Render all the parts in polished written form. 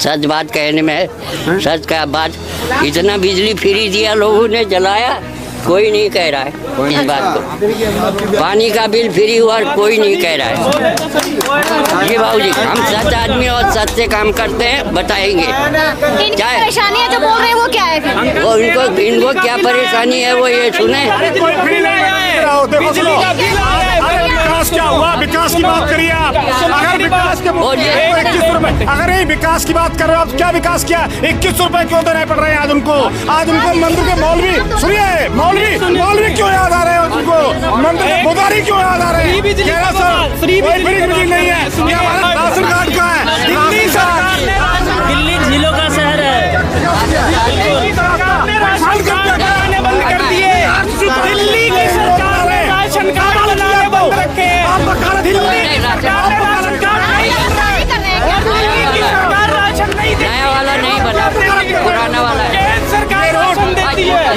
सच बात कहने में है, सच का बात। इतना बिजली फ्री दिया लोगों ने, जलाया, कोई नहीं कह रहा है इस बात को। पानी का बिल फ्री हुआ, कोई नहीं कह रहा है। जी बाबूजी, हम सच आदमी और सच से काम करते हैं, बताएंगे क्या है परेशानी है जो बोल रहे हैं वो क्या है? वो इनको क्या परेशानी है वो ये सुने। विकास क्या हुआ? विकास की बात करिए आप। अगर विकास के अगर ये विकास की बात कर रहे हो आप, क्या विकास किया? 21 रुपए क्यों देने पड़ रहे हैं आज उनको? मंदिर के मौलवी, सुनिए, मौलवी क्यों याद आ रहे हैं उनको? मंदिर के पुजारी क्यों याद आ रहे हैं? फ्री बिजली नहीं है, ये हमारा राशन कार्ड का है। दिल्ली झीलों का शहर है। बंद कर दिए दिल्ली की सरकार ने राशन कार्ड बनाने बंद रखे। नया वाला नहीं बना, पुराना वाला है।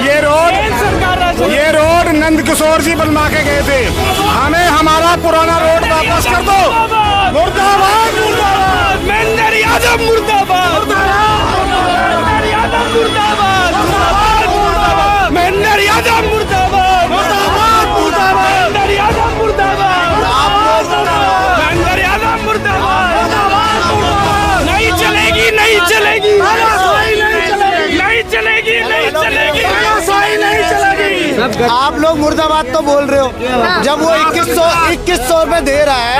ये रोड नंद किशोर जी बनवा के गए थे। हमें हमारा पुराना रोड वापस कर दो। मुर्दाबाद, मुर्दाबाद, महेंद्र यादव मुर्दाबाद, महेंद्र यादव मुर्दाबाद, महेंद्र यादव मुर्दाबाद, महेंद्र यादव मुर्दाबाद, महेंद्र यादव मुर्दाबाद। नहीं चलेगी, नहीं चलेगी, नहीं चलेगी, नहीं चलेगी, नहीं चलेगी। आप लोग मुर्दाबाद तो बोल रहे हो, जब वो 2100 रुपए दे रहा है।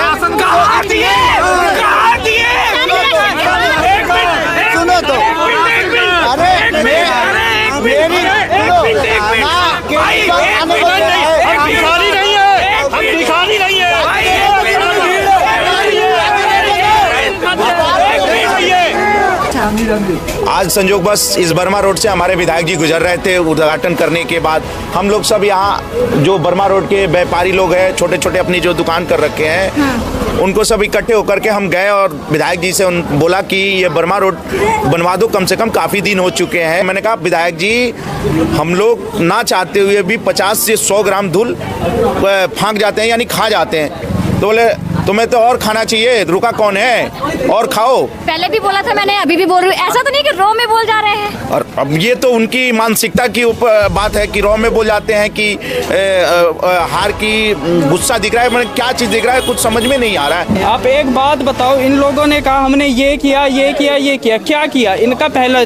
सुनो तो, अरे मेरी भिखारी नहीं है। आज संयोगवश इस बर्मा रोड से हमारे विधायक जी गुजर रहे थे। उद्घाटन करने के बाद हम लोग सब यहाँ जो बर्मा रोड के व्यापारी लोग हैं, छोटे छोटे अपनी जो दुकान कर रखे हैं, उनको सब इकट्ठे होकर के हम गए और विधायक जी से बोला कि ये बर्मा रोड बनवा दो, कम से कम काफ़ी दिन हो चुके हैं। मैंने कहा विधायक जी, हम लोग ना चाहते हुए भी 50 से 100 ग्राम धूल फाँक जाते हैं, यानी खा जाते हैं। तो बोले तुम्हें तो और खाना चाहिए, रुका कौन है, और खाओ। पहले भी बोला था मैंने, अभी भी बोल रही हूँ। ऐसा तो नहीं कि रॉ में बोल जा रहे हैं। और अब ये तो उनकी मानसिकता की बात है कि रॉ में बोल जाते हैं कि हार की गुस्सा दिख रहा है। मैंने क्या चीज़ दिख रहा है, कुछ समझ में नहीं आ रहा है। आप एक बात बताओ, इन लोगों ने कहा हमने ये किया, ये किया, ये किया, क्या किया? इनका पहला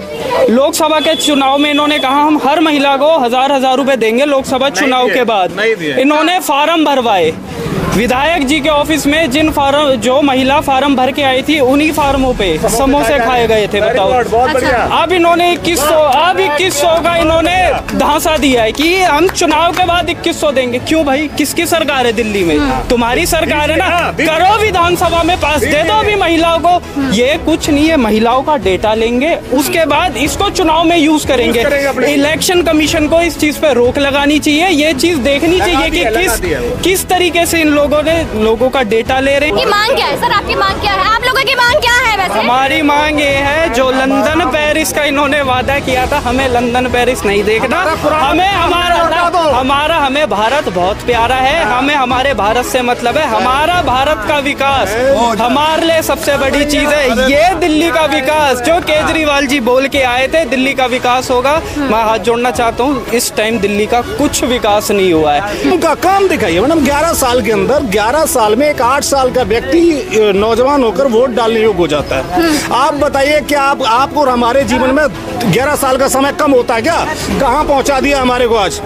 लोकसभा के चुनाव में इन्होंने कहा हम हर महिला को 1000 रुपए देंगे लोकसभा चुनाव के बाद। इन्होंने फार्म भरवाए विधायक जी के ऑफिस में। जो महिला फार्म भर के आई थी, उन्हीं फार्मों पे समोसे खाए गए थे। बताओ, अब इन्होंने 2100 का इन्होंने धांसा दिया है कि हम चुनाव के बाद 2100 देंगे। क्यों भाई, किसकी सरकार है दिल्ली में? तुम्हारी सरकार है ना, करो विधानसभा में पास, दे दो अभी महिलाओं को। ये कुछ नहीं है, महिलाओं का डेटा लेंगे, उसके बाद इसको चुनाव में यूज करेंगे। इलेक्शन कमीशन को इस चीज पे रोक लगानी चाहिए। ये चीज देखनी चाहिए कि किस तरीके से इन लोगों का डेटा ले रहे हैं। आपकी मांग क्या है सर? आपकी मांग क्या है? आप लोगों की मांग क्या है वैसे? हमारी मांग ये है, जो लंदन पेरिस का इन्होंने वादा किया था, हमें लंदन पेरिस नहीं देखना। हमें भारत बहुत प्यारा है। हमें हमारे भारत से मतलब है, हमारा भारत का विकास हमारे लिए सबसे बड़ी चीज है। ये दिल्ली का विकास जो केजरीवाल जी बोल के आए थे, दिल्ली का विकास होगा, मैं हाथ जोड़ना चाहता हूँ। इस टाइम दिल्ली का कुछ विकास नहीं हुआ है। उनका काम दिखाइए मैडम। 11 साल के अंदर, 11 साल में एक 8 साल का व्यक्ति नौजवान होकर वोट डालने योग्य हो जाता है। आप बताइए कि आपको और हमारे जीवन में 11 साल का समय कम होता है क्या? कहाँ पहुँचा दिया हमारे को आज।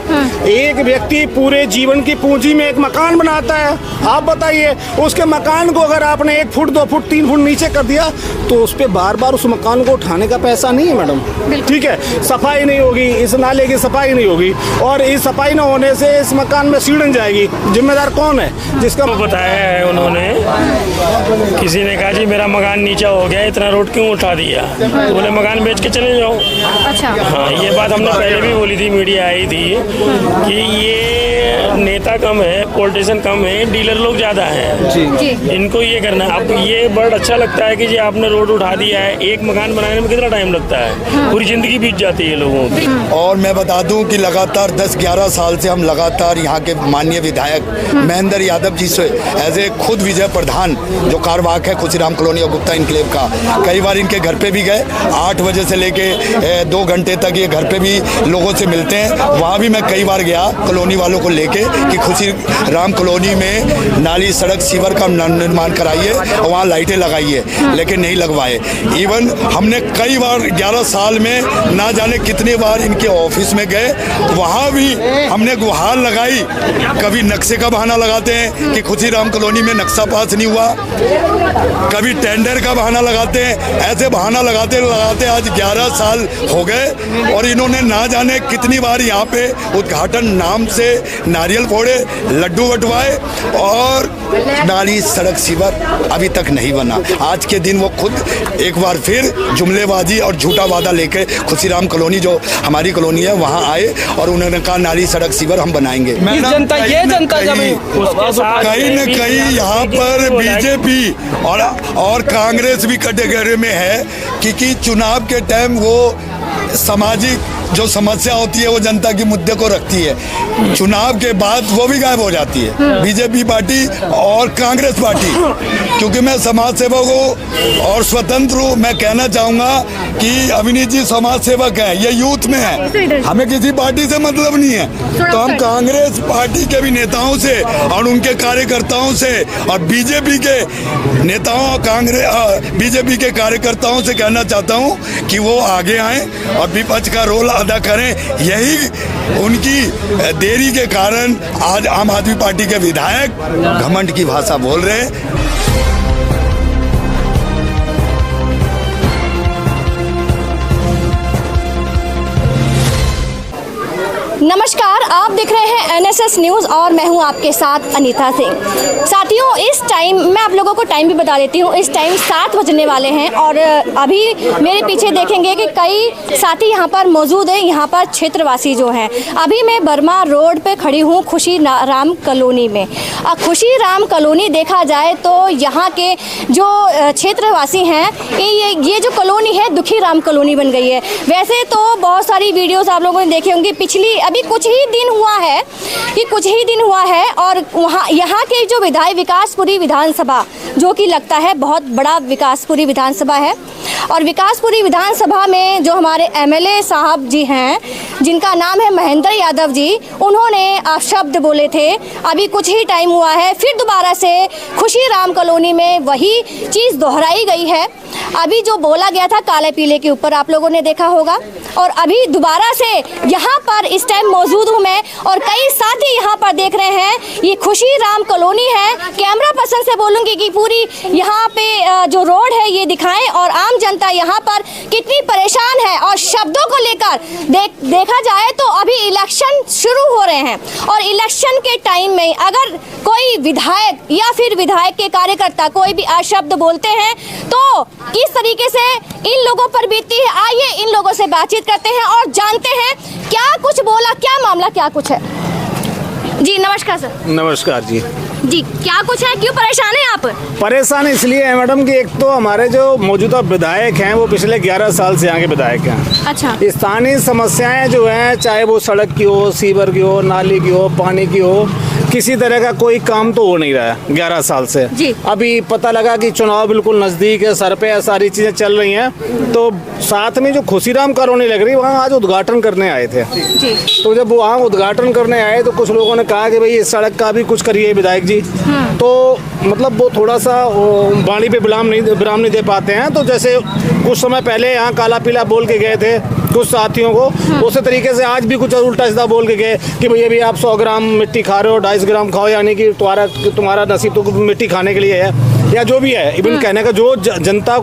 एक व्यक्ति पूरे जीवन की पूंजी में एक मकान बनाता है। आप बताइए, उसके मकान को अगर आपने 1 फुट 2 फुट 3 फुट नीचे कर दिया तो उस पर बार बार उस मकान को उठाने का पैसा नहीं है मैडम। ठीक है, सफाई नहीं होगी, इस नाले की सफाई नहीं होगी, और इस सफाई न होने से इस मकान में सीढ़न जाएगी। जिम्मेदार कौन है? जिसका बताया है उन्होंने, किसी ने कहा जी मेरा मकान नीचा हो गया, इतना रोड क्यों उठा दिया? तो बोले मकान दुकान बेच के चले जाओ। अच्छा। हाँ, ये बात हमने पहले भी बोली थी, मीडिया आई थी कि ये नेता कम है, पॉलिटिशियन कम है, डीलर लोग ज़्यादा हैं। जी। इनको ये करना है। अब ये बड़ा अच्छा लगता है कि जी आपने रोड उठा दिया है, एक मकान बनाने में कितना टाइम लगता है, पूरी ज़िंदगी बीत जाती है लोगों की। और मैं बता दूं कि लगातार 10-11 साल से हम लगातार यहाँ के माननीय विधायक महेंद्र यादव जी से एज ए खुद विजय प्रधान जो कारवाक है खुशीराम कॉलोनी और गुप्ता इनक्लेव का, कई बार इनके घर पे भी गए। 8 बजे से लेके 2 घंटे तक ये घर पे भी लोगों से मिलते हैं। वहाँ भी मैं कई बार गया कॉलोनी वालों को लेके कि खुशीराम कॉलोनी में नाली सड़क सीवर का निर्माण कराइए और वहाँ लाइटें लगाइए, लेकिन नहीं लगवाए। इवन हमने कई बार 11 साल में ना जाने कितनी बार इनके ऑफिस में गए, वहाँ भी हमने गुहार लगाई। कभी नक्शे का बहाना लगाते हैं कि खुशीराम कॉलोनी में नक्शा पास नहीं हुआ, कभी टेंडर का बहाना लगाते हैं। ऐसे बहाना लगाते लगाते आज 11 साल हो गए और इन्होंने ना जाने कितनी बार यहाँ पे उद्घाटन नाम से नारियल फोड़े, लड्डू बंटवाए और नाली सड़क सीवर अभी तक नहीं बना। आज के दिन वो खुद एक बार फिर जुमलेबाजी और झूठा वादा लेके खुशीराम कॉलोनी जो हमारी कॉलोनी है वहाँ आए और उन्होंने कहा नाली सड़क सीवर हम बनाएंगे। जनता जब कहीं न कहीं यहाँ पर बीजेपी और कांग्रेस भी कैटेगरी में है, क्योंकि चुनाव के टाइम वो सामाजिक जो समस्या होती है वो जनता के मुद्दे को रखती है। चुनाव के बाद वो भी गायब हो जाती है, बीजेपी पार्टी और कांग्रेस पार्टी। क्योंकि मैं समाज सेवक हूँ और स्वतंत्र हूँ, मैं कहना चाहूँगा कि अभिनीत जी समाज सेवक हैं, ये यूथ में है, हमें किसी पार्टी से मतलब नहीं है। तो हम कांग्रेस पार्टी के भी नेताओं से और उनके कार्यकर्ताओं से और बीजेपी के नेताओं बीजेपी के कार्यकर्ताओं से कहना चाहता हूँ कि वो आगे आएँ और विपक्ष का रोल अदा करें। यही उनकी देरी के कारण आज आम आदमी पार्टी के विधायक घमंड की भाषा बोल रहे हैं। नमस्कार, आप देख रहे हैं NSS न्यूज़ और मैं हूं आपके साथ अनीता सिंह। साथियों, इस टाइम मैं आप लोगों को टाइम भी बता देती हूं, इस टाइम 7 बजने वाले हैं और अभी मेरे पीछे देखेंगे कि कई साथी यहां पर मौजूद हैं, यहां पर क्षेत्रवासी जो हैं। अभी मैं बर्मा रोड पे खड़ी हूं खुशीराम कॉलोनी में। खुशीराम कॉलोनी देखा जाए तो यहाँ के जो क्षेत्रवासी हैं, ये जो कॉलोनी है दुखीराम कॉलोनी बन गई है। वैसे तो बहुत सारी वीडियोज़ आप लोगों ने देखे होंगे, पिछली अभी कुछ ही दिन हुआ है और वहाँ यहाँ के जो विकासपुरी विधानसभा जो कि लगता है बहुत बड़ा विकासपुरी विधानसभा है और विकासपुरी विधानसभा में जो हमारे MLA साहब जी हैं जिनका नाम है महेंद्र यादव जी, उन्होंने अपशब्द बोले थे। अभी कुछ ही टाइम हुआ है फिर दोबारा से खुशीराम कॉलोनी में वही चीज़ दोहराई गई है। अभी जो बोला गया था काले पीले के ऊपर आप लोगों ने देखा होगा और अभी दोबारा से यहाँ पर इस टाइम मौजूद हूँ मैं और कई साथी यहाँ पर देख रहे हैं। ये खुशीराम कॉलोनी है। कैमरा पर्सन से बोलूँगी कि पूरी यहाँ पे जो रोड है ये दिखाएं और आम जनता यहाँ पर कितनी परेशान है। और शब्दों को लेकर देखा जाए तो अभी इलेक्शन शुरू हो रहे हैं और इलेक्शन के टाइम में अगर कोई विधायक या फिर विधायक के कार्यकर्ता कोई भी अशब्द बोलते हैं तो किस तरीके से इन लोगों पर बीतती है, आइए इन लोगों से बातचीत करते हैं और जानते हैं क्या कुछ बोला, क्या मामला क्या कुछ है। जी नमस्कार सर। नमस्कार जी। जी क्या कुछ है, क्यों परेशान है आप? परेशान इसलिए है मैडम कि एक तो हमारे जो मौजूदा विधायक हैं वो पिछले 11 साल से यहाँ के विधायक हैं। अच्छा। स्थानीय समस्याएं जो हैं, चाहे वो सड़क की हो, सीवर की हो, नाली की हो, पानी की हो, किसी तरह का कोई काम तो हो नहीं रहा है 11 साल से। जी। अभी पता लगा कि चुनाव बिल्कुल नज़दीक है, सर पे सारी चीज़ें चल रही हैं, तो साथ में जो खुशीराम कॉलोनी लग रही है वहाँ आज उद्घाटन करने आए थे। जी। तो जब वहाँ उद्घाटन करने आए तो कुछ लोगों ने कहा कि भाई इस सड़क का भी कुछ करिए विधायक जी। तो मतलब वो थोड़ा सा वाणी पे विराम नहीं दे पाते हैं। तो जैसे कुछ समय पहले यहाँ काला पीला बोल के गए थे कुछ साथियों को, उसी तरीके से आज भी कुछ उल्टा सीधा बोल के गए कि भैया भी आप 100 ग्राम मिट्टी खा रहे हो, 250 ग्राम खाओ, यानी कि तुम्हारा नसीब तो मिट्टी खाने के लिए है। या जो भी है, इवन कहने का जो जनता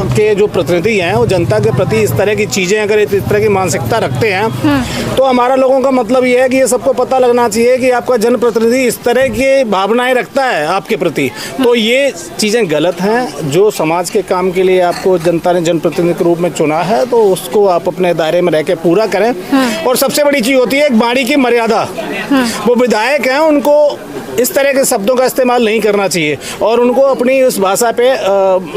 के जो प्रतिनिधि हैं वो जनता के प्रति इस तरह की चीज़ें अगर इस तरह की मानसिकता रखते हैं तो हमारा लोगों का मतलब ये है कि ये सबको पता लगना चाहिए कि आपका जनप्रतिनिधि इस तरह की भावनाएं रखता है आपके प्रति, तो ये चीज़ें गलत हैं। जो समाज के काम के लिए आपको जनता ने जनप्रतिनिधि के रूप में चुना है तो उसको आप अपने दायरे में रह के पूरा करें। और सबसे बड़ी चीज़ होती है एक वाणी की मर्यादा। वो विधायक हैं, उनको इस तरह के शब्दों का इस्तेमाल नहीं करना चाहिए और उनको अपनी उस भाषा पे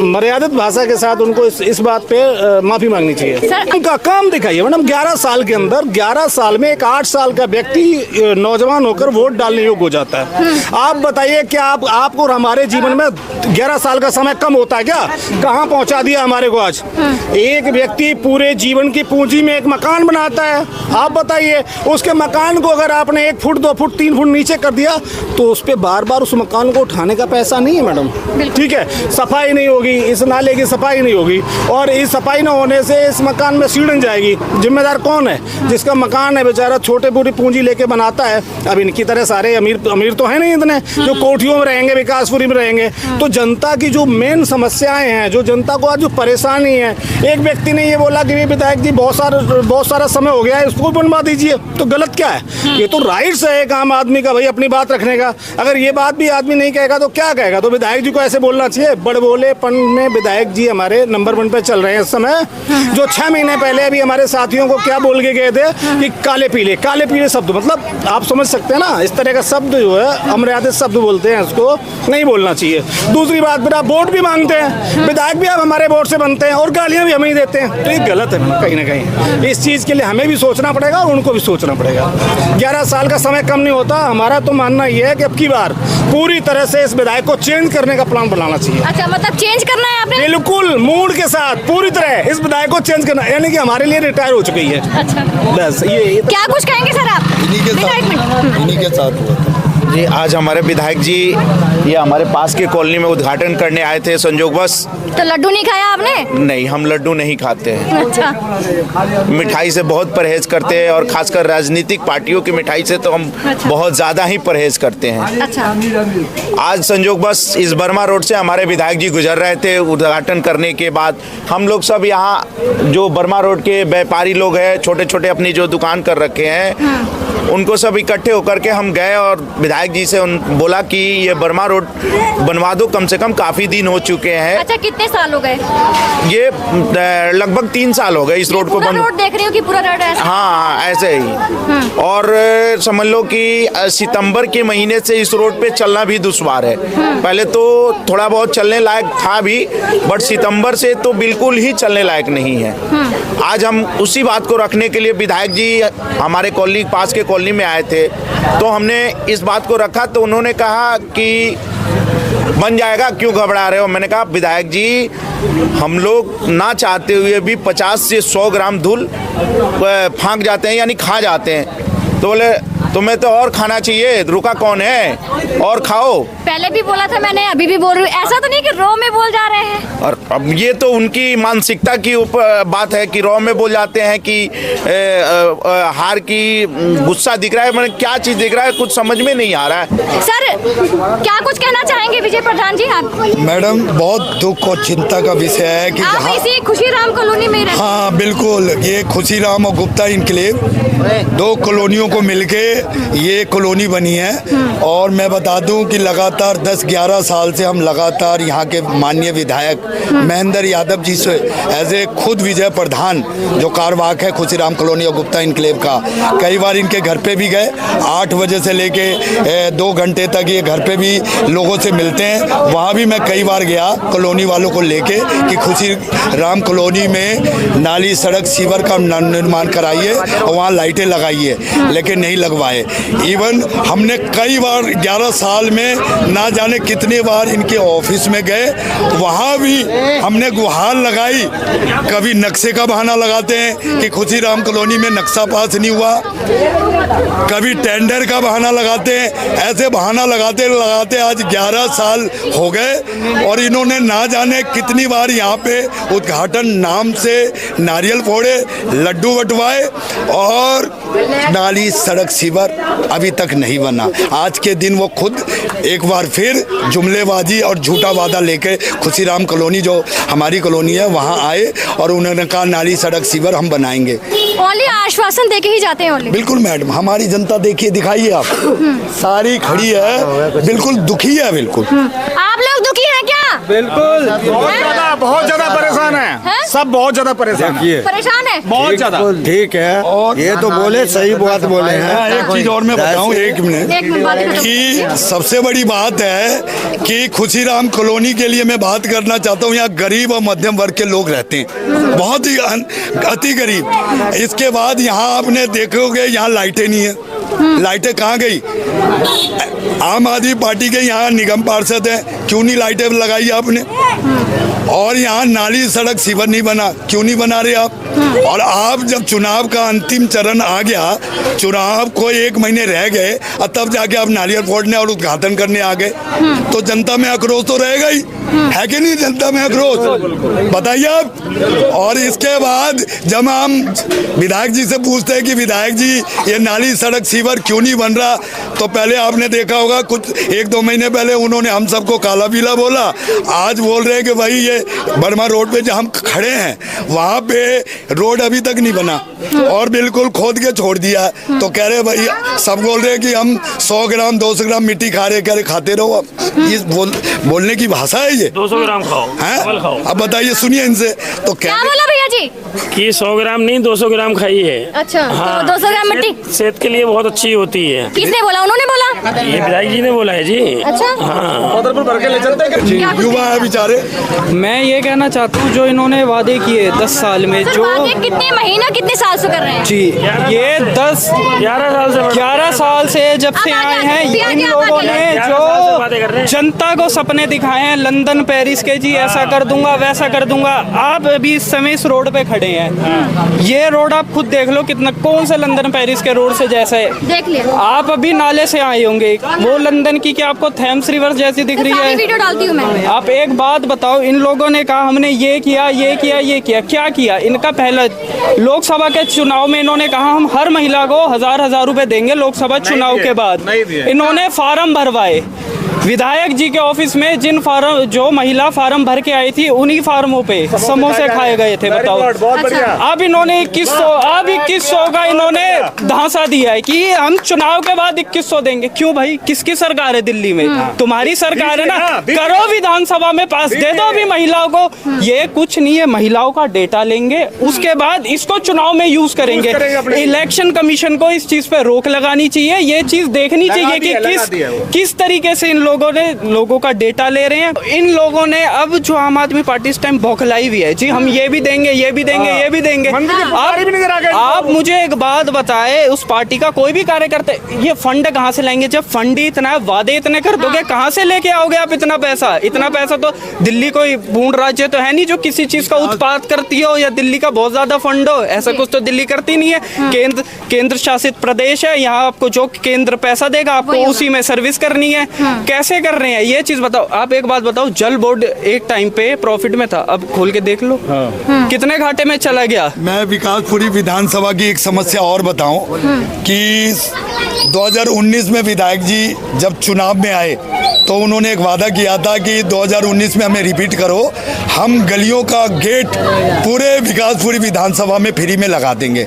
मर्यादित भाषा के साथ उनको इस बात पे माफ़ी मांगनी चाहिए। उनका काम दिखाइए मैडम। 11 साल के अंदर 11 साल में एक 8 साल का व्यक्ति नौजवान होकर वोट डालने योग्य हो जाता है। आप बताइए क्या आपको और हमारे जीवन में 11 साल का समय कम होता है क्या? कहाँ पहुँचा दिया हमारे को आज। एक व्यक्ति पूरे जीवन की पूंजी में एक मकान बनाता है, आप बताइए उसके मकान को अगर आपने 1 फुट 2 फुट 3 फुट नीचे कर दिया तो उस पर बार बार उस मकान को उठाने का पैसा नहीं है मैडम। ठीक है, सफाई नहीं होगी, इस नाले की सफाई नहीं होगी और इस सफाई न होने से इस मकान में सीढ़न जाएगी। जिम्मेदार कौन है? जिसका मकान है बेचारा छोटे पूरी पूंजी लेके बनाता है। अब इनकी तरह सारे अमीर तो है नहीं इतने जो कोठियों में रहेंगे, विकासपुरी में रहेंगे। तो जनता की जो मेन समस्याएं हैं, जो जनता को आज जो परेशानी है, एक व्यक्ति ने ये बोला कि विधायक जी बहुत सारा समय हो गया है, इसको बनवा दीजिए, तो गलत क्या है? ये तो राइट्स है एक आम आदमी का भाई अपनी बात रखने का। अगर ये बात भी आदमी नहीं कहेगा तो क्या कहेगा? तो विधायक जी को ऐसे बोलना चाहिए। बड़बोलेपन में विधायक जी हमारे नंबर 1 पे चल रहे हैं इस समय। जो 6 महीने पहले अभी हमारे साथियों को क्या बोल के गए थे कि काले पीले शब्द, मतलब आप समझ सकते हैं ना, इस तरह का शब्द जो है अमर्यादित शब्द बोलते हैं, उसको नहीं बोलना चाहिए। दूसरी बात, फिर आप वोट भी मांगते हैं, विधायक भी आप हमारे वोट से बनते हैं और गालियां भी हमें ही देते हैं, तो ये गलत है कहीं ना कहीं। इस चीज़ के लिए हमें भी सोचना पड़ेगा और उनको भी सोचना पड़ेगा। 11 साल का समय कम नहीं होता। हमारा तो मानना ये है कि अब की बार पूरी तरह से इस विधायक को चेंज करने का प्लान बनाना चाहिए। अच्छा, मतलब चेंज करना है आपने? बिल्कुल मूड के साथ पूरी तरह इस विधायक को चेंज करना, यानी कि हमारे लिए रिटायर हो चुकी है। अच्छा, बस ये क्या कुछ कहेंगे सर आप? इन्हीं के साथ हुआ था जी। आज हमारे विधायक जी ये हमारे पास के कॉलोनी में उद्घाटन करने आए थे संजोगवश। तो लड्डू नहीं खाया आपने? नहीं, हम लड्डू नहीं खाते हैं। अच्छा। मिठाई से बहुत परहेज करते हैं और खासकर राजनीतिक पार्टियों की मिठाई से तो हम बहुत ज़्यादा ही परहेज करते हैं। अच्छा। आज संजोगवश इस बर्मा रोड से हमारे विधायक जी गुजर रहे थे। उद्घाटन करने के बाद हम लोग सब यहाँ जो बर्मा रोड के व्यापारी लोग हैं, छोटे छोटे अपनी जो दुकान कर रखे हैं, उनको सब इकट्ठे होकर के हम गए और विधायक जी से बोला कि ये बर्मा रोड बनवा दो, कम से कम काफ़ी दिन हो चुके हैं। अच्छा, कितने साल हो गए? ये लगभग 3 साल हो गए इस रोड को रोड देख रही हो कि पूरा रोड ऐसा? हाँ, ऐसे ही। और समझ लो कि सितंबर के महीने से इस रोड पे चलना भी दुश्वार है। पहले तो थोड़ा बहुत चलने लायक था भी, बट सितंबर से तो बिल्कुल ही चलने लायक नहीं है। आज हम उसी बात को रखने के लिए विधायक जी हमारे कॉलोनी पास के कॉलोनी में आए थे, तो हमने इस बात को रखा तो उन्होंने कहा कि बन जाएगा, क्यों घबरा रहे हो? मैंने कहा विधायक जी, हम लोग ना चाहते हुए भी 50 से 100 ग्राम धूल फांक जाते हैं, यानी खा जाते हैं। तो बोले तुम्हें तो और खाना चाहिए, रुका कौन है, और खाओ। पहले भी बोला था मैंने, अभी भी बोल रही हूँ। ऐसा तो नहीं कि रॉ में बोल जा रहे हैं? और अब ये तो उनकी मानसिकता की बात है कि रॉ में बोल जाते हैं कि हार की गुस्सा दिख रहा है। मैंने क्या चीज दिख रहा है कुछ समझ में नहीं आ रहा है। सर, क्या कुछ कहना चाहेंगे विजय प्रधान जी आप? मैडम, बहुत दुख और चिंता का विषय है कि आप इसी खुशीराम कॉलोनी में रहते हैं? हाँ बिल्कुल, ये खुशीराम और गुप्ता इनक्लेव 2 कॉलोनियों को मिलके ये कॉलोनी बनी है। और मैं बता दूं कि लगातार 10-11 साल से हम लगातार यहाँ के माननीय विधायक महेंद्र यादव जी से एज ए खुद विजय प्रधान जो कार्यवाहक है खुशीराम कॉलोनी और गुप्ता इनक्लेव का, कई बार इनके घर पे भी गए। 8 बजे से लेके 2 घंटे तक ये घर पे भी लोगों से मिलते हैं। वहाँ भी मैं कई बार गया कॉलोनी वालों को लेके कि खुशीराम कॉलोनी में नाली सड़क सीवर का निर्माण कराइए और वहाँ लाइटें लगाइए, लेकिन नहीं लगवाए। इवन हमने कई बार 11 साल में ना जाने कितने बार इनके ऑफिस में गए, वहाँ भी हमने गुहार लगाई। कभी नक्शे का बहाना लगाते हैं कि खुशीराम कॉलोनी में नक्शा पास नहीं हुआ, कभी टेंडर का बहाना लगाते हैं। ऐसे बहाना लगाते लगाते आज 11 साल हो गए और इन्होंने ना जाने कितनी बार यहाँ पे उद्घाटन नाम से नारियल फोड़े, लड्डू बंटवाए और नाली सड़क सीवर अभी तक नहीं बना। आज के दिन वो खुद एक बार फिर जुमलेबाजी और झूठा वादा लेके खुशीराम कॉलोनी जो हमारी कॉलोनी है वहाँ आए और उन्होंने कहा नाली सड़क सीवर हम बनाएंगे। ओनली आश्वासन देके ही जाते हैं ओनली। बिल्कुल मैडम, हमारी जनता देखिए, दिखाइए आप, सारी खड़ी है, बिल्कुल दुखी है। बिल्कुल आप लोग दुखी हैं क्या? बिल्कुल बहुत ज्यादा परेशान है, सब बहुत ज्यादा परेशान है, परेशान है बहुत ज्यादा। ठीक है, और ये तो बोले सही बात बोले हैं। एक चीज और मैं बताऊं, एक मिनट, एक मिनट बात करो। कि सबसे बड़ी बात है कि खुशीराम कॉलोनी के लिए मैं बात करना चाहता हूँ। यहाँ गरीब और मध्यम वर्ग के लोग रहते हैं, बहुत ही अति गरीब। इसके बाद यहाँ आपने देखोगे यहाँ लाइटें नहीं है। लाइटें कहाँ गई? आम आदमी पार्टी के यहाँ निगम पार्षद हैं, क्यों नहीं लाइटें लगाई आपने? और यहाँ नाली सड़क सीवर नहीं बना, क्यों नहीं बना रहे आप? और आप जब चुनाव का अंतिम चरण आ गया, चुनाव को 1 महीने रह गए और तब जाके आप नारियल फोड़ने और उद्घाटन करने आ गए, तो जनता में आक्रोश तो रहेगा ही, है कि नहीं? जनता में आक्रोश बताइए आप। और इसके बाद जब हम विधायक जी से पूछते हैं कि विधायक जी ये नाली सड़क सीवर क्यों नहीं बन रहा, तो पहले आपने देखा होगा कुछ 1-2 महीने पहले उन्होंने हम सबको काला पीला बोला। आज बोल रहे हैं कि भाई ये बर्मा रोड पे जो हम खड़े हैं वहाँ पे रोड अभी तक नहीं बना और बिल्कुल खोद के छोड़ दिया। तो कह रहे भाई, सब बोल रहे हैं कि हम 100 ग्राम 200 ग्राम मिट्टी खा रहे, कह रहे खाते रहो। अब ये बोलने की भाषा है ये? 200 ग्राम खाओ, हैं? खाओ। अब बताइए, सुनिए इनसे। तो क्या बोला भैया जी? कि 100 ग्राम नहीं 200 ग्राम खाइए। अच्छा, हाँ, तो 200 ग्राम मिट्टी सेहत के लिए बहुत अच्छी होती है। किसने बोला? उन्होंने बोला? ये विधायक जी ने बोला है जी। अच्छा, हाँ, युवा है बेचारे। मैं ये कहना चाहता हूँ, जो इन्होंने वादे किए 10 साल में, सर जो वादे कितने महीना कितने साल से कर रहे हैं? जी ये 11 साल से जब से आए हैं, इन लोगों ने जो जनता को सपने दिखाए हैं लंदन पेरिस के, जी ऐसा कर दूंगा वैसा कर दूंगा। आप अभी इस समय इस रोड पे खड़े हैं, ये रोड आप खुद देख लो कितना, कौन सा लंदन पेरिस के रोड से जैसा है। देख लिया आप अभी नाले से आए होंगे, वो लंदन की क्या आपको थेम्स रिवर जैसी दिख रही है? वीडियो डालती हूँ मैं। आप एक बात बताओ, इन लोगों ने कहा हमने ये किया ये किया ये किया, क्या किया? इनका पहला लोकसभा के चुनाव में इन्होंने कहा हम हर महिला को 1000 रुपए देंगे लोकसभा चुनाव के बाद। इन्होंने फार्म भरवाए विधायक जी के ऑफिस में, जिन फार्म जो महिला फार्म भर के आई थी उन्हीं फार्मों पे समोसे खाए गए थे। बताओ, अब इन्होंने 2100 का इन्होंने धांसा दिया है कि हम चुनाव के बाद 2100 देंगे। क्यों भाई? किसकी सरकार है दिल्ली में? तुम्हारी सरकार है ना, करो विधानसभा में पास, दे दो अभी महिलाओं को। ये कुछ नहीं है, महिलाओं का डेटा लेंगे, उसके बाद इसको चुनाव में यूज करेंगे। इलेक्शन कमीशन को इस चीज पे रोक लगानी चाहिए, ये चीज देखनी चाहिए कि किस तरीके से इन लोगों ने लोगों का डेटा ले रहे हैं। इन लोगों ने अब जो आम आदमी पार्टी इस टाइम बौखलाई हुई है, जी हम ये भी देंगे ये भी देंगे ये भी देंगे। आप मुझे एक बात बताए, उस पार्टी का कोई भी कार्यकर्ता ये फंड कहाँ से लाएंगे? जब फंड ही इतना है, वादे इतने कर दोगे, कहाँ से लेके आओगे आप इतना पैसा? इतना पैसा तो दिल्ली कोई बूढ़ राज्य तो है नहीं जो किसी चीज का उत्पाद करती हो, या दिल्ली का बहुत ज्यादा फंड हो, ऐसा कुछ तो दिल्ली करती नहीं है। केंद्र शासित प्रदेश है, यहाँ आपको जो केंद्र पैसा देगा आपको उसी में सर्विस करनी है। कैसे कर रहे हैं ये चीज बताओ। आप एक बात बताओ, जल बोर्ड एक टाइम पे प्रॉफिट में था, अब खोल के देख लो कितने घाटे में चला गया। मैं विकासपुरी विधानसभा की एक समस्या और बताऊं कि 2019 में विधायक जी जब चुनाव में आए तो उन्होंने एक वादा किया था कि 2019 में हमें रिपीट करो, हम गलियों का गेट पूरे विकासपुरी विधानसभा में फ्री में लगा देंगे।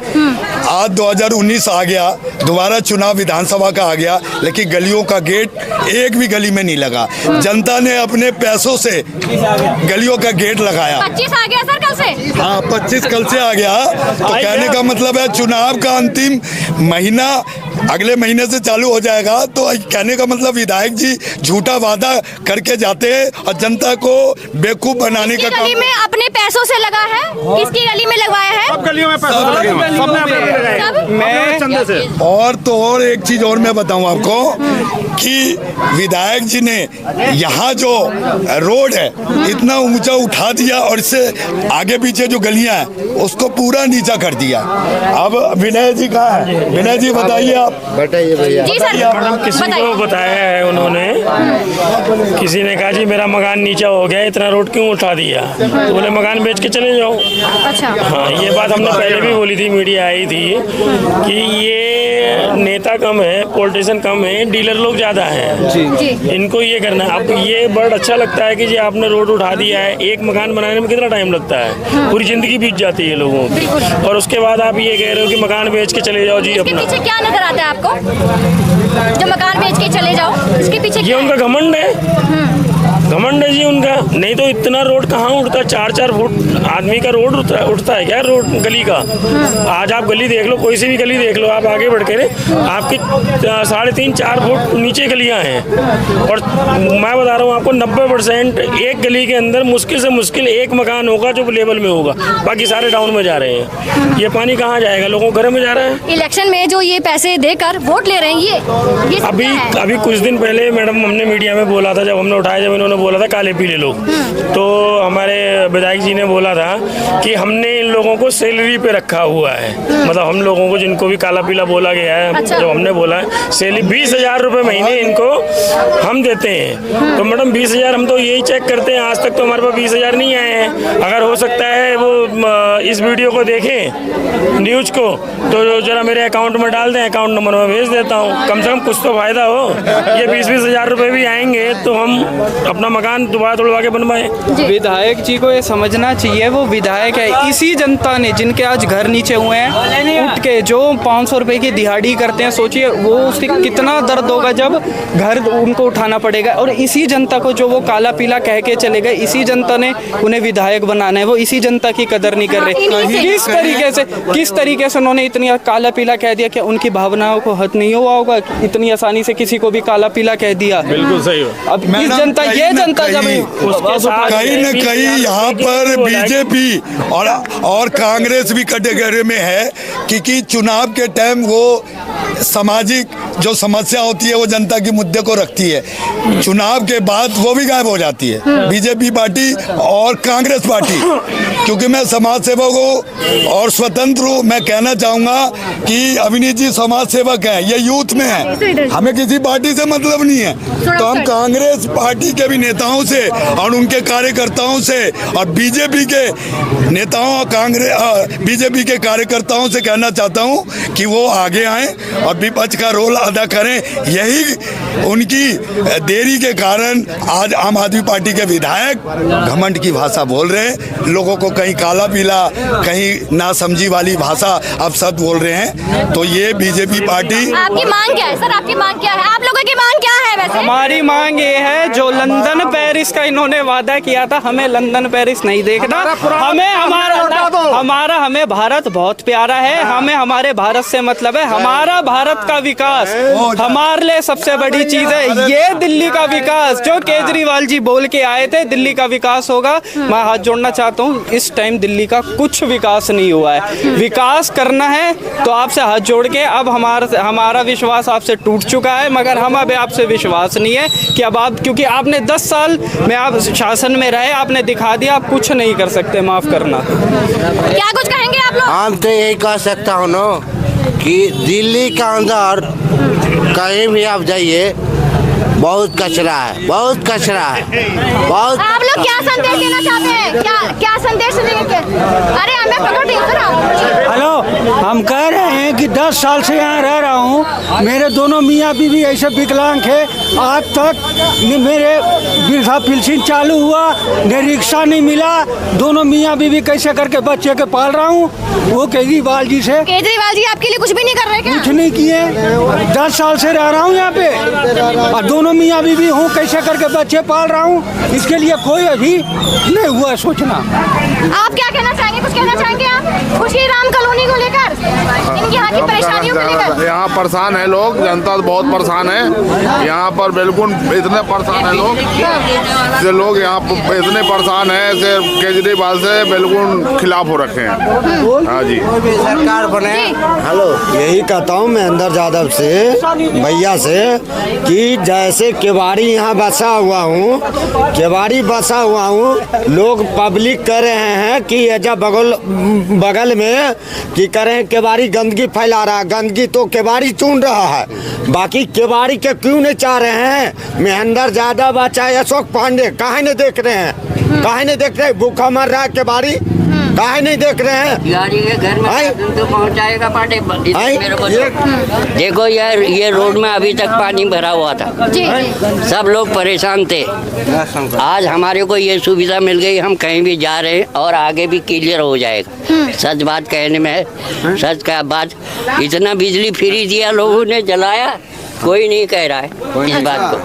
आज 2019 आ गया, दोबारा चुनाव विधानसभा का आ गया, लेकिन गलियों का गेट एक भी गली में नहीं लगा। जनता ने अपने पैसों से गलियों का गेट लगाया। 25 आ गया सर कल से? हाँ, 25 कल से आ गया। तो कहने का मतलब है चुनाव का अंतिम महीना अगले महीने से चालू हो जाएगा। तो कहने का मतलब विधायक जी झूठा वादा करके जाते हैं और जनता को बेवकूफ बनाने का काम। गली में अपने पैसों से लगा है, किसकी गली में लगवाया है? सब गलियों में पैसा लगे हुए हैं, सबने अपने लगाए, मैं चंदे से। और तो और एक चीज और मैं बताऊं आपको कि विधायक जी ने यहाँ जो रोड है इतना ऊंचा उठा दिया और इससे आगे पीछे जो गलियां हैं उसको पूरा नीचा कर दिया। अब विनय जी कहाँ है? विनय जी बताइए आप। बताइए भैया। जी सर, किसी को बताया है उन्होंने, किसी ने कहा जी मेरा मकान नीचा हो गया, इतना रोड क्यों उठा दिया? तो बोले मकान बेच के चले जाओ। अच्छा, हाँ, ये बात बात हमने पहले भी बोली थी, मीडिया आई थी कि ये नेता कम है, पॉलिटिशियन कम है, डीलर लोग ज़्यादा हैं। इनको ये करना है। अब ये बड़ा अच्छा लगता है कि जी आपने रोड उठा दिया है, एक मकान बनाने में कितना टाइम लगता है, पूरी ज़िंदगी बीत जाती है लोगों की, और उसके बाद आप ये कह रहे हो कि मकान बेच के चले जाओ जी अपना। पीछे क्या नजर आता है आपको जो मकान बेच के चले जाओ, इसके पीछे ये उनका घमंड है, घमंड है जी उनका। नहीं तो इतना रोड कहाँ उठता है, 4-4 फुट आदमी का रोड उठता है क्या रोड गली का। आज आप गली देख लो, कोई सी भी गली देख लो, आप आगे बढ़ के आपकी 3.5-4 फुट नीचे गलियाँ हैं। और मैं बता रहा हूँ आपको 90% एक गली के अंदर मुश्किल से मुश्किल एक मकान होगा जो लेवल में होगा, बाकी सारे डाउन में जा रहे हैं। ये पानी कहाँ जाएगा, लोगों के घर में जा रहा है। इलेक्शन में जो ये पैसे देकर वोट ले रहे हैं ये अभी कुछ दिन पहले मैडम हमने मीडिया में बोला था, जब हमने उठाया, जब इन्होंने बोला था काले पीले लोग, तो हमारे विधायक जी ने बोला था कि हमने इन लोगों को सैलरी पे रखा हुआ है। मतलब हम लोगों को जिनको भी काला पीला बोला गया है, अच्छा। जब हमने बोला है सैलरी 20,000 रुपये महीने इनको हम देते हैं। तो मैडम 20,000 हम तो यही चेक करते हैं, आज तक तो हमारे पास 20,000 नहीं आए हैं। अगर हो सकता है वो इस वीडियो को देखें, न्यूज़ को, तो जरा मेरे अकाउंट में डाल दें, अकाउंट नंबर में भेज देता हूँ, कम से कम कुछ तो फायदा हो। ये 20-20 हज़ार रुपये भी आएंगे तो हम अपना मकान दोबारा तोड़वा के बनवाएं। विधायक जी को ये समझना चाहिए, वो विधायक है, इसी जनता ने जिनके आज घर नीचे हुए हैं, उठ के जो 500 रुपए की दिहाड़ी करते हैं, सोचिए वो उससे कितना दर्द होगा जब घर उनको उठाना पड़ेगा। और इसी जनता को जो वो काला पीला कह के चले गए, इसी जनता ने उन्हें विधायक बनाना है, वो इसी जनता की कदर नहीं कर रहे। किस तरीके से उन्होंने इतनी काला पीला कह दिया कि उनकी भावनाओं को हद नहीं हुआ होगा, इतनी आसानी से किसी को भी काला पीला कह दिया। बिल्कुल सही। अब इस जनता, ये जनता जब कहीं न कहीं यहाँ पर बीजेपी और कांग्रेस भी कैटेगरी में है, क्योंकि चुनाव के टाइम वो सामाजिक जो समस्या होती है वो जनता के मुद्दे को रखती है, चुनाव के बाद वो भी गायब हो जाती है, बीजेपी पार्टी और कांग्रेस पार्टी। क्योंकि मैं समाज सेवक हूँ और स्वतंत्र हूँ, मैं कहना चाहूँगा कि अभिनीत जी समाज सेवक है, ये यूथ में है, हमें किसी पार्टी से मतलब नहीं है। तो हम कांग्रेस पार्टी के भी नेताओं से और उनके कार्यकर्ताओं से और बीजेपी के नेताओं और बीजेपी के कार्यकर्ताओं से कहना चाहता हूं कि वो आगे आएं और विपक्ष का रोल अदा करें। यही उनकी देरी के कारण आज आम आदमी पार्टी के विधायक घमंड की भाषा बोल रहे हैं, लोगों को कहीं काला पीला, कहीं नासमझी वाली भाषा अब सब बोल रहे हैं। तो ये बीजेपी पार्टी। आपकी मांग क्या है सर, आपकी मांग क्या है, आप लोगों की मांग क्या है वैसे? हमारी मांग ये है, जो लंदन पेरिस का इन्होंने वादा किया था, हमें लंदन पेरिस नहीं देखना, हमें भारत बहुत प्यारा है, हमें हमारे भारत से मतलब है, हमारा भारत का विकास हमारे लिए सबसे बड़ी चीज है। ये दिल्ली का विकास जो केजरीवाल जी बोल के आए थे, दिल्ली का विकास होगा, मैं हाथ जोड़ना चाहता हूँ, इस टाइम दिल्ली का कुछ विकास नहीं हुआ है। विकास करना है तो आपसे हाथ जोड़ के, अब हमारा विश्वास आपसे टूट चुका है, मगर हम अब आपसे विश्वास नहीं है कि अब आप, क्योंकि आपने 10 साल में आप शासन में रहे, आपने दिखा दिया आप कुछ नहीं कर सकते, माफ करना। क्या कुछ कहेंगे आप लोग? हम तो यही कह सकता हूँ ना कि दिल्ली का अंदर कहीं भी आप जाइए बहुत कचरा है, बहुत कचरा है, बहुत। आप लोग क्या संदेश देना चाहते हैं, क्या संदेश देंगे? अरे हमें पकड़ नहीं सर आप। हेलो, हम कह रहे हैं कि 10 साल से यहाँ रह रहा हूँ, मेरे दोनों मियाँ बीवी ऐसे विकलांग है, आज तक मेरे वृद्धा पेंशन चालू हुआ, न रिक्शा नहीं मिला, दोनों मियाँ बीवी कैसे करके बच्चे के पाल रहा हूँ। वो केजरीवाल जी से, केजरीवाल जी आपके लिए कुछ भी नहीं कर रहे क्या? कुछ नहीं किए, 10 साल से रह रहा हूँ यहाँ पे और दोनों मियाँ बीवी हूँ, कैसे करके बच्चे पाल रहा हूँ, इसके लिए कोई अभी नहीं हुआ सोचना। आप क्या कहना चाहेंगे, कुछ कहना चाहेंगे आप खुशी राम कॉलोनी को लेकर, इनकी यहाँ की परेशानियों को लेकर? यहाँ परेशान है लोग, जनता बहुत परेशान है यहाँ पर, बिल्कुल इतने परेशान है लोग यहाँ इतने परेशान है से केजरीवाल से बिल्कुल खिलाफ हो रखे हैं। हाँ जी, सरकार बने। हेलो, यही कहता हूँ मैं अंदर यादव से, भैया से, कि जैसे केवाड़ी यहाँ बसा हुआ हूँ, केवाड़ी बसा हुआ हूँ, लोग पब्लिक कह रहे हैं कि एजा बगल में कि करें केवाड़ी गंदगी फैला रहा है, गंदगी तो केवाड़ी चुन रहा है, बाकी केवाड़ी के क्यों नहीं चाह रहे हैं? महेंद्र यादव चाहे अशोक पांडे काहे नहीं देख रहे हैं, काहे नहीं देख रहे? भूखा मर रहा है केवाड़ी, काहे नहीं देख रहे हैं? यार ये घर में तो पहुंचाएगा पाटे मेरे को देखो यार, ये रोड में अभी तक पानी भरा हुआ था, सब लोग परेशान थे। आज हमारे को ये सुविधा मिल गई, हम कहीं भी जा रहे हैं और आगे भी क्लियर हो जाएगा। सच बात कहने में है, सच का बात, इतना बिजली फ्री दिया लोगों ने, जलाया कोई नहीं कह रहा है इस बात को।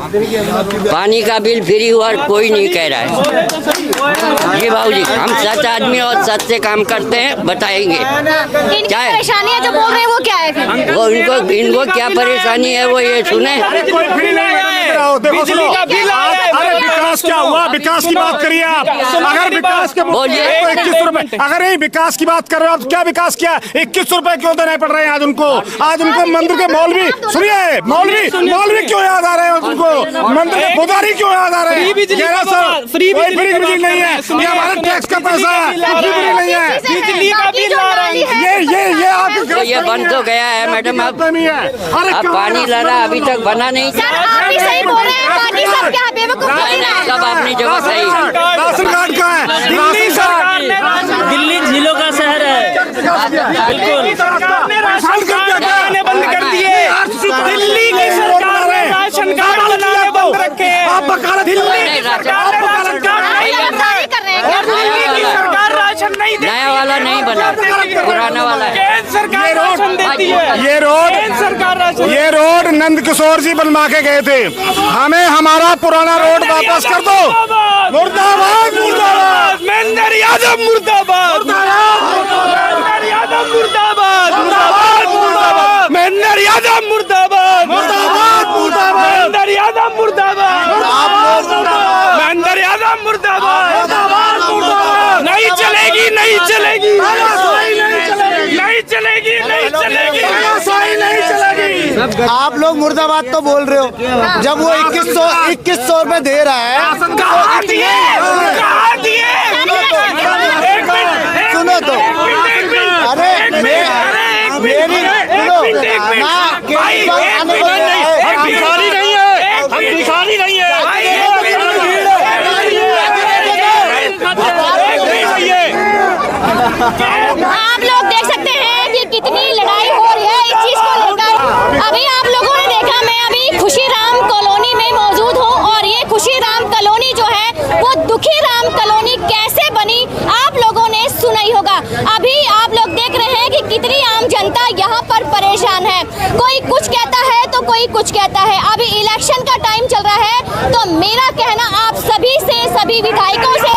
पानी का बिल फ्री हुआ, कोई नहीं कह रहा है। जी बाबू जी, हम सच आदमी और सच से काम करते हैं, बताएंगे क्या है परेशानी है जो बोल रहे हैं वो क्या है? वो इनको क्या परेशानी है वो ये सुने। कोई फ्री नहीं है। देखो सुनो, अरे विकास क्या हुआ? विकास की बात करिए आप। अगर विकास के बोलिए 21 रुपए, अगर यही विकास की बात कर रहे हो आप, क्या विकास किया? 21 रुपए क्यों देने पड़ रहे हैं आज उनको? आज उनको मंदिर के मौलवी, सुनिए, मौलवी क्यों याद आ रहे हैं उनको? मंदिर के पुजारी क्यों याद आ रहे हैं? फ्री बिजली नहीं है, ये हमारा टैक्स का पैसा है, बिजली नहीं है, बिजली का बिल आ रहा है। ये आप तो ये बन तो गया है मैडम, अब पानी ला रहा अभी तक बना नहीं। सर आप भी सही बोल रहे हैं, पानी सब क्या बेवकूफ नहीं है। सब अपनी जगह सही। राशन कार्ड का है, दिल्ली सरकार ने, दिल्ली झीलों का शहर है, बिल्कुल सरकार ने राशन कार्ड बनाने बंद कर दिए। दिल्ली की सरकार ने राशन कार्ड बनाने बंद रखे। दिल्ली सरकार ने राशन कार्ड नहीं कर रहे हैं। दिल्ली की सरकार राशन नहीं देती। नया वाला नहीं बना, पुराना वाला है। केंद्र सरकार राशन देती है। ये रोड नंद किशोर जी बनवा के गए थे। हमें हमारा पुराना रोड वापस कर दो। मुर्दाबाद, मुर्दाबाद, महेंद्र यादव मुर्दाबाद, महेंद्र यादव मुर्दाबाद, मुर्दाबाद, महेंद्र यादव मुर्दाबाद, मुर्दाबाद, महेंद्र यादव मुर्दाबाद, महेंद्र यादव मुर्दाबाद। नहीं चलेगी, नहीं चलेगी, नहीं चलेगी, नहीं चलेगी, नहीं चलेगी। आप लोग मुर्दाबाद तो बोल रहे हो, जब वो 2100 रुपए दे रहा है। कहाँ दिए? कहाँ दिए? सुनो तो, अरे मेरी भिखारी नहीं है, हम भिखारी नहीं है। आप लोग देख सकते हैं कि कितनी लड़ाई हो रही है इस चीज को लेकर। अभी आप लोगों ने देखा, मैं अभी खुशीराम कॉलोनी में मौजूद हूँ और ये खुशीराम कॉलोनी जो है वो दुखीराम कॉलोनी कैसे बनी आप लोगों ने सुना ही होगा। अभी आप लोग देख रहे हैं कि कितनी आम जनता यहाँ पर परेशान है। कोई कुछ कहता है तो कोई कुछ कहता है। अभी इलेक्शन का टाइम चल रहा है, तो मेरा कहना आप सभी से, सभी विधायकों से